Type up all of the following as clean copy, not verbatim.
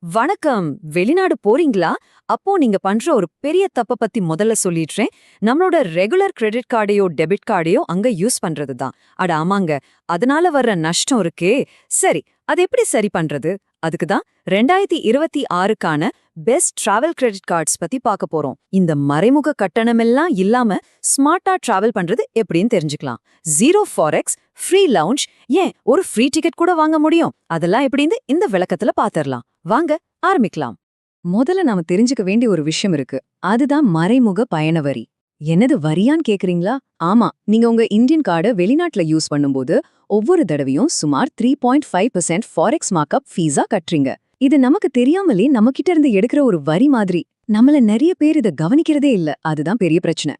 வணக்கம். வெளிநாடு போறீங்களா? அப்போ நீங்க பண்ற ஒரு பெரிய தப்ப பத்தி முதல்ல சொல்லிடுறேன். நம்மளோட ரெகுலர் கிரெடிட் கார்டையோ, டெபிட் கார்டையோ அங்க யூஸ் பண்றது தான். அட ஆமாங்க. அதனால வர்ற நஷ்டம் இருக்கே. சரி, அது எப்படி சரி பண்றது? அதுக்கு தான் 2026க்கான பெஸ்ட் டிராவல் கிரெடிட் கார்ட்ஸ் பத்தி பார்க்க போறோம். இந்த மறைமுக கட்டணமெல்லாம் இல்லாம ஸ்மார்ட்டா டிராவல் பண்றது எப்படின்னு தெரிஞ்சுக்கலாம். ஜீரோ ஃபாரெக்ஸ், ஃப்ரீ லவுஞ்ச், ஏன் ஒரு ஃப்ரீ டிக்கெட் கூட வாங்க முடியும். அதெல்லாம் எப்படின்னு இந்த விளக்கத்துல பாத்திரலாம். வாங்க ஆரம்பிக்கலாம். முதல்ல நாம தெரிஞ்சுக்க வேண்டிய ஒரு விஷயம் இருக்கு. அதுதான் மறைமுக பயண வரி. என்னது வரியான்னு கேக்குறீங்களா? ஆமா, நீங்க உங்க இந்தியன் கார்டை வெளிநாட்டுல யூஸ் பண்ணும்போது ஒவ்வொரு தடவையும் சுமார் 3.5% ஃபாரெக்ஸ் மார்க்அப் ஃபீஸா கட்டுறீங்க. இது நமக்கு தெரியாமலே நம்ம கிட்ட இருந்து எடுக்கிற ஒரு வரி மாதிரி. நம்மள நிறைய பேர் இதை கவனிக்கிறதே இல்ல. அதுதான் பெரிய பிரச்சனை.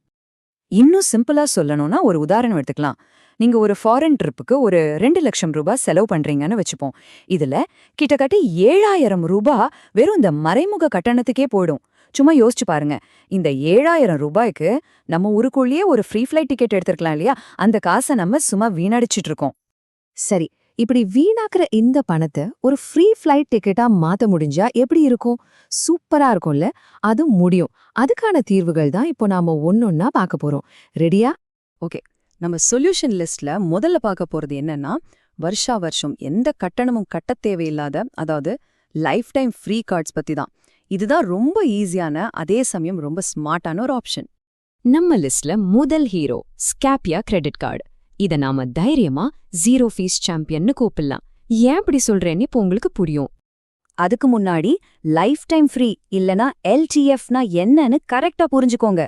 இன்னும் சிம்பிளா சொல்லணும்னா ஒரு உதாரணம் எடுத்துக்கலாம். நீங்க ஒரு ஃபாரின் ட்ரிப்புக்கு ஒரு 2 லட்சம் ரூபாய் செலவு பண்றீங்கன்னு வச்சுப்போம். இதுல கிட்டத்தட்ட 7,000 ரூபாய் வெறும் இந்த மறைமுக கட்டணத்துக்கே போயிடும். சும்மா யோசிச்சு பாருங்க. இந்த 7,000 ரூபாய்க்கு நம்ம ஊருக்குள்ளேயே ஒரு ஃப்ரீ ஃபிளைட் டிக்கெட் எடுத்துருக்கலாம் இல்லையா? அந்த காசை நம்ம சும்மா வீணடிச்சிட்டு இருக்கோம். சரி, இப்படி வீணாக்குற இந்த பணத்தை ஒரு ஃப்ரீ ஃபிளைட் டிக்கெட்டா மாத்த முடிஞ்சா எப்படி இருக்கும்? சூப்பரா இருக்கும்ல? அது முடியும். அதுக்கான தீர்வுகள் தான் இப்போ நாம ஒன்னொன்னா பார்க்க போறோம். ரெடியா? ஓகே. நம்ம சொல்யூஷன் லிஸ்ட்ல முதல்ல பார்க்க போறது என்னன்னா, வருஷா வருஷம் எந்த கட்டணமும் கட்ட தேவையில்லாத, அதாவது லைஃப் டைம் ஃப்ரீ கார்ட்ஸ் பத்தி தான். இதுதான் ரொம்ப ஈஸியான, அதே சமயம் ரொம்ப ஸ்மார்ட்டான ஒரு ஆப்ஷன். நம்ம லிஸ்ட்ல முதல் ஹீரோ ஸ்கேப்பியா கிரெடிட் கார்டு. இத நாம தைரியமா ஜீரோ ஃபீஸ் சாம்பியன்னு கூப்பிடலாம். ஏன் அப்படி சொல்றேன்னு இப்போ உங்களுக்கு புரியும். அதுக்கு முன்னாடி லைஃப் டைம் ஃப்ரீ இல்லனா LTFனா என்னன்னு கரெக்டா புரிஞ்சுக்கோங்க.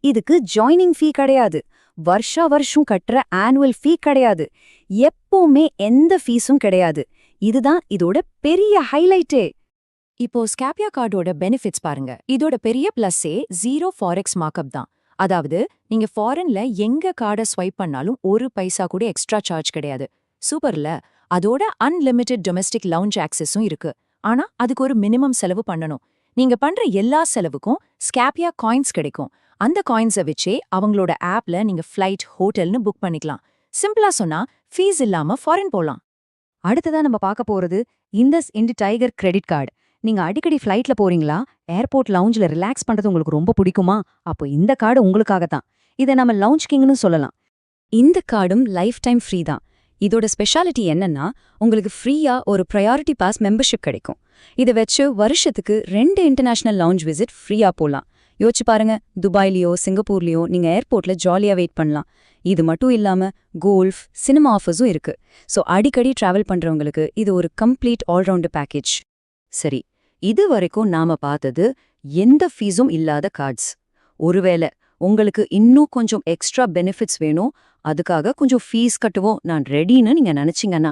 இதுக்கு ஜாயினிங் ஃபீ கிடையாது. வருஷா வருஷம் கட்டுற ஆனுவல் ஃபீ கிடையாது. எப்பவுமே எந்த ஃபீஸும் கிடையாது. இதுதான் இதோட பெரிய ஹைலைட்டே. இப்போ ஸ்கேப்பியா கார்டோட பெனிஃபிட்ஸ் பாருங்க. இதோட பெரிய பிளஸ்ஸே ஜீரோ ஃபாரெக்ஸ் மார்க்அப் தான். அதாவது நீங்க ஃபாரின்ல எங்க கார்டை ஸ்வைப் பண்ணாலும் ஒரு பைசா கூட எக்ஸ்ட்ரா சார்ஜ் கிடையாது. சூப்பர்ல. அதோட அன்லிமிட்டெட் டொமெஸ்டிக் லவுஞ்ச் ஆக்சஸும் இருக்கு. ஆனா அதுக்கு ஒரு மினிமம் செலவு பண்ணணும். நீங்க பண்ற எல்லா செலவுக்கும் ஸ்கேப்பியா காயின்ஸ் கிடைக்கும். அந்த காயின்ஸை வச்சே அவங்களோட ஆப்ல நீங்க ஃப்ளைட், ஹோட்டல்னு புக் பண்ணிக்கலாம். சிம்பிளா சொன்னா ஃபீஸ் இல்லாம ஃபாரின் போலாம். அடுத்ததா நம்ம பார்க்க போறது இண்டஸ் இண்ட் டைகர் கிரெடிட் கார்டு. நீங்க அடிக்கடி ஃப்ளைட்ல போறீங்களா? ஏர்போர்ட் லவுஞ்சில் ரிலாக்ஸ் பண்றது உங்களுக்கு ரொம்ப பிடிக்குமா? அப்போ இந்த கார்டு உங்களுக்காகத்தான். இதை நம்ம லவுஞ்ச் கிங்னு சொல்லலாம். இந்த கார்டும் லைஃப் டைம் ஃப்ரீ தான். இதோட ஸ்பெஷாலிட்டி என்னன்னா, உங்களுக்கு ஃப்ரீயா ஒரு ப்ரையாரிட்டி பாஸ் மெம்பர்ஷிப் கிடைக்கும். இதை வச்சு வருஷத்துக்கு 2 இன்டர்நேஷனல் லவுஞ்ச் விசிட் ஃப்ரீயா போலாம். யோசிச்சு பாருங்க, துபாய்லயோ சிங்கப்பூர்லயோ நீங்க ஏர்போர்ட்ல ஜாலியா வெயிட் பண்ணலாம். இது மட்டும் இல்லாம கோல்ஃப், சினிமா ஆஃபர்ஸும் இருக்கு. ஸோ அடிக்கடி டிராவல் பண்றவங்களுக்கு இது ஒரு கம்ப்ளீட் ஆல்ரவுண்டர் பேக்கேஜ். சரி, இது வரைக்கும் நாம பார்த்தது எந்த ஃபீஸும் இல்லாத கார்ட்ஸ். ஒருவேளை உங்களுக்கு இன்னும் கொஞ்சம் எக்ஸ்ட்ரா பெனிஃபிட்ஸ் வேணும், அதுக்காக கொஞ்சம் ஃபீஸ் கட்டுவோம் நான் ரெடின்னு நீங்க நினைச்சீங்கன்னா,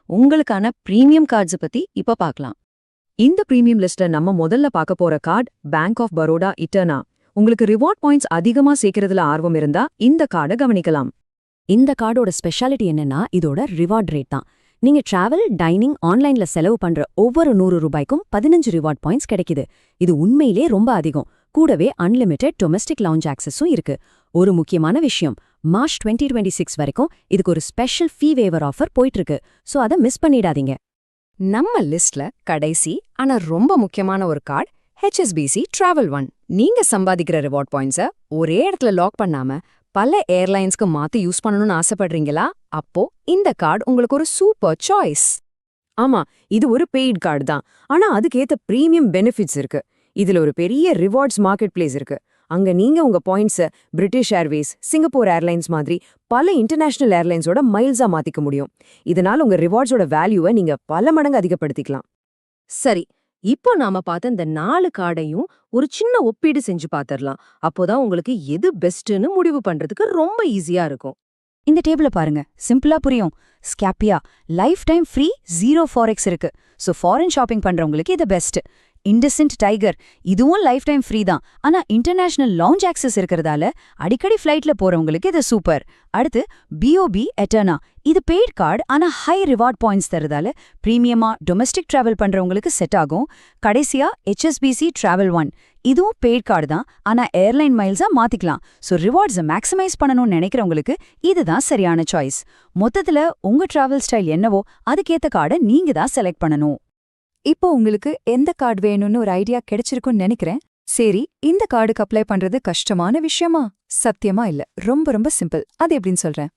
உங்களுக்கான பிரீமியம் கார்ட்ஸ் பத்தி இப்ப பார்க்கலாம். இந்த பிரீமியம் லிஸ்ட்ல நம்ம முதல்ல பார்க்க போற கார்டு பேங்க் ஆஃப் பரோடா இட்டர்னா. உங்களுக்கு ரிவார்ட் பாயிண்ட்ஸ் அதிகமா சேர்க்கறதுல ஆர்வம் இருந்தா இந்த கார்டை கவனிக்கலாம். இந்த கார்டோட ஸ்பெஷாலிட்டி என்னன்னா, இதோட ரிவார்ட் ரேட் தான். நீங்க டிராவல், டைனிங், ஆன்லைன்ல செலவு பண்ற ஒவ்வொரு 100 ரூபாய்க்கும் 15 ரிவார்ட் பாயிண்ட்ஸ் கிடைக்குது. இது உண்மையிலே ரொம்ப அதிகம். கூடவே அன்லிமிட்டெட் டொமெஸ்டிக் லவுஞ்ச் ஆக்சஸும் இருக்கு. ஒரு முக்கியமான விஷயம், மார்ச் 2026 வரைக்கும் இதுக்கு ஒரு ஸ்பெஷல் ஃபீ வேவர் ஆஃபர் போயிட்டு இருக்கு. சோ அதை மிஸ் பண்ணிடாதீங்க. நம்ம லிஸ்ட்ல கடைசி ஆனா ரொம்ப முக்கியமான ஒரு கார்டு HSBC டிராவல் ஒன். நீங்க சம்பாதிக்கிற ரிவார்ட் பாயிண்ட்ஸை ஒரே இடத்துல லாக் பண்ணாம பல ஏர்லைன்ஸ்க்கு மாத்தி யூஸ் பண்ணணும்னு ஆசைப்படுறீங்களா? அப்போ இந்த கார்டு உங்களுக்கு ஒரு சூப்பர் சாய்ஸ். ஆமா, இது ஒரு பெய்ட் கார்டு தான். ஆனா அதுக்கேத்த பிரீமியம் பெனிஃபிட்ஸ் இருக்கு. இதுல ஒரு பெரிய ரிவார்ட்ஸ் மார்க்கெட் பிளேஸ் இருக்கு. அங்க நீங்க உங்க பாயிண்ட்ஸை பிரிட்டிஷ் ஏர்வேஸ், சிங்கப்பூர் ஏர்லைன்ஸ் மாதிரி பல இன்டர்நேஷனல் ஏர்லைன்ஸோட மைல்ஸா மாத்திக்க முடியும். இதனால உங்க ரிவார்ட்ஸோட வேல்யூவை நீங்க பல மடங்கு அதிகப்படுத்திக்கலாம். சரி, இப்போ நாம பார்த்த இந்த 4 கார்டையும் ஒரு சின்ன ஒப்பீடு செஞ்சு பார்த்துடலாம். அப்போதான் உங்களுக்கு எது பெஸ்ட்னு முடிவு பண்றதுக்கு ரொம்ப ஈஸியா இருக்கும். இந்த டேபிள பாருங்க, சிம்பிளா புரியும். ஸ்கேப்பியா lifetime free, zero forex இருக்கு. சோ ஃபாரின் ஷாப்பிங் பண்றவங்களுக்கு இது பெஸ்ட். இண்டஸ்இண்ட் டைகர், இதுவும் லைஃப் டைம் ஃப்ரீ தான். ஆனா இன்டர்நேஷனல் லவுஞ்ச் ஆக்சஸ் இருக்கிறதால அடிக்கடி ஃப்ளைட்ல போறவங்களுக்கு இது சூப்பர். அடுத்து BOB எட்டர்னா, இது பெய்ட் கார்டு ஆனா ஹை ரிவார்ட் பாயிண்ட்ஸ் தரதால பிரீமியமா டொமெஸ்டிக் டிராவல் பண்றவங்களுக்கு செட் ஆகும். கடைசியா HSBC டிராவல் ஒன், இதுவும் பெய்ட் கார்டு தான், ஆனா ஏர்லைன் மைல்ஸா மாத்திக்கலாம். சோ ரிவார்ட்ஸை மேக்ஸிமைஸ் பண்ணணும்னு நினைக்கிறவங்களுக்கு இதுதான் சரியான சாய்ஸ். மொத்தத்துல உங்க டிராவல் ஸ்டைல் என்னவோ அதுக்கேத்த கார்டை நீங்க தான் செலக்ட் பண்ணணும். இப்போ உங்களுக்கு எந்த கார்டு வேணும்னு ஒரு ஐடியா கிடைச்சிருக்கும்னு நினைக்கிறேன். சரி, இந்த கார்டுக்கு அப்ளை பண்றது கஷ்டமான விஷயமா? சத்தியமா இல்ல, ரொம்ப ரொம்ப சிம்பிள். அது எப்படின்னு சொல்றேன்.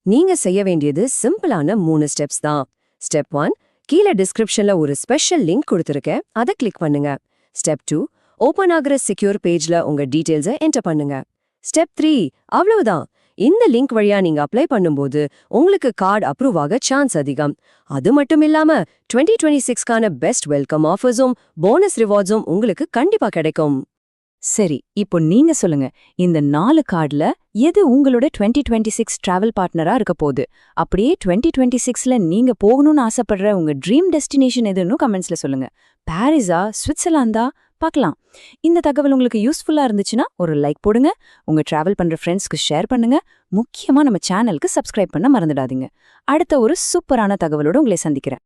நீங்க செய்ய வேண்டியது சிம்பிளான 3 ஸ்டெப்ஸ் தான். ஸ்டெப் 1, கீழே டிஸ்கிரிப்ஷன்ல ஒரு ஸ்பெஷல் லிங்க் கொடுத்திருக்கேன், அதை கிளிக் பண்ணுங்க. ஸ்டெப் 2, ஓபன் ஆகிற செக்யூர் பேஜ்ல உங்க டீடைல்ஸை என்டர் பண்ணுங்க. ஸ்டெப் 3, அவ்வளவுதான். இந்த லிங்க் வழியா நீங்க அப்ளை பண்ணும்போது உங்களுக்கு கார்டு அப்ரூவ் ஆக சான்ஸ் அதிகம். அது மட்டும் இல்லாம 2026க்கான பெஸ்ட் வெல்கம் ஆஃபர்ஸும் போனஸ் ரிவார்ட்ஸும் உங்களுக்கு கண்டிப்பா கிடைக்கும். சரி, இப்போ நீங்க சொல்லுங்க, இந்த 4 கார்டுல எது உங்களோட 2026 டிராவல் பார்ட்னரா இருக்க போகுது? அப்படியே 2026ல நீங்க போகணும்னு ஆசைப்படுற உங்க ட்ரீம் டெஸ்டினேஷன் எதுன்னு கமெண்ட்ஸ்ல சொல்லுங்க. பாரிஸா, சுவிட்சர்லாந்தா? பார்க்கலாம். இந்த தகவல் உங்களுக்கு யூஸ்ஃபுல்லா இருந்துச்சுன்னா ஒரு லைக் போடுங்க, உங்க டிராவல் பண்ற ஃப்ரெண்ட்ஸ்க்கு ஷேர் பண்ணுங்க, முக்கியமா நம்ம சேனலுக்கு சப்ஸ்கிரைப் பண்ண மறந்துடாதீங்க. அடுத்த ஒரு சூப்பரான தகவலோட உங்களை சந்திக்கிறேன்.